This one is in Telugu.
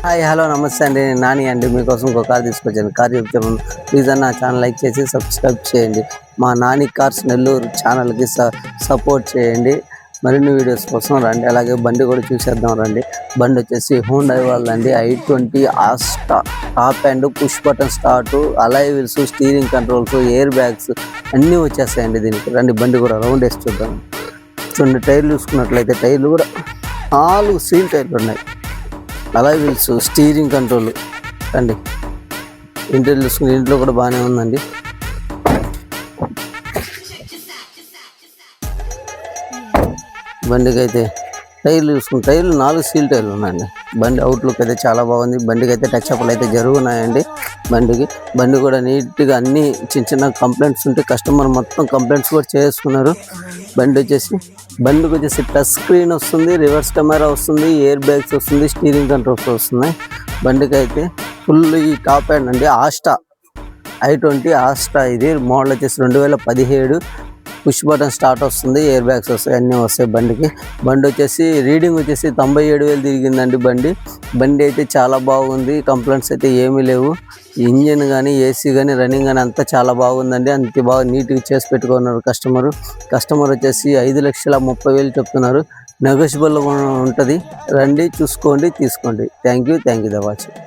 హాయ్ హలో నమస్తే అండి, నేను నాని అండి. మీకోసం ఒక కార్ తీసుకొచ్చాను. కార్ చెప్తే ప్లీజ్ అన్న ఛానల్ లైక్ చేసి సబ్స్క్రైబ్ చేయండి. మా నాని కార్స్ నెల్లూరు ఛానల్కి సపోర్ట్ చేయండి. మరిన్ని వీడియోస్ కోసం రండి. అలాగే బండి కూడా చూసేద్దాం రండి. బండి వచ్చేసి హుండై వాళ్ళండి. i20 Asta top and push button start, alloy wheels, steering controls, air bags అన్నీ వచ్చేస్తాయండి దీనికి. రండి బండి కూడా రౌండ్ వేసి చూద్దాం. చూడండి, టైర్లు చూసుకున్నట్లయితే టైర్లు కూడా 4 సీల్ టైర్లు ఉన్నాయి. Alloy wheels, steering control. రండి ఇంటీరియర్ చూసుకుని ఇంట్లో కూడా బాగానే ఉందండి. బండికి అయితే టైర్లు చూసుకుని టైర్లు 4 సీల్ టైర్లు ఉన్నాయండి. బండి అవుట్లుక్ అయితే చాలా బాగుంది. బండికి అయితే టచ్ అప్లు అయితే జరుగున్నాయండి. బండి కూడా నీట్గా అన్ని చిన్న కంప్లైంట్స్ ఉంటే కస్టమర్ మొత్తం కంప్లైంట్స్ కూడా చేసుకున్నారు. బండికి వచ్చేసి టచ్ స్క్రీన్ వస్తుంది, రివర్స్ కెమెరా వస్తుంది, ఎయిర్ బ్యాగ్స్ వస్తుంది, స్టీరింగ్ కంట్రోల్స్ వస్తున్నాయి. బండికి అయితే ఫుల్ ఈ టాప్ హ్యాండ్ అండి. Asta i20 Asta. ఇది మోడల్ వచ్చేసి 2017. పుష్ బటన్ స్టార్ట్ వస్తుంది, ఎయిర్ బ్యాగ్స్ వస్తాయి, అన్నీ వస్తాయి బండి వచ్చేసి రీడింగ్ వచ్చేసి 97,000 తిరిగిందండి. బండి అయితే చాలా బాగుంది. కంప్లైంట్స్ అయితే ఏమీ లేవు. ఇంజిన్ కానీ ఏసీ కానీ రన్నింగ్ కానీ అంతా చాలా బాగుందండి. అంత బాగా నీట్గా చేసి పెట్టుకున్నారు కస్టమర్ వచ్చేసి 5,30,000 చెప్తున్నారు. నెగోషియబుల్ ఉంటుంది. రండి చూసుకోండి, తీసుకోండి. Thank you the watching.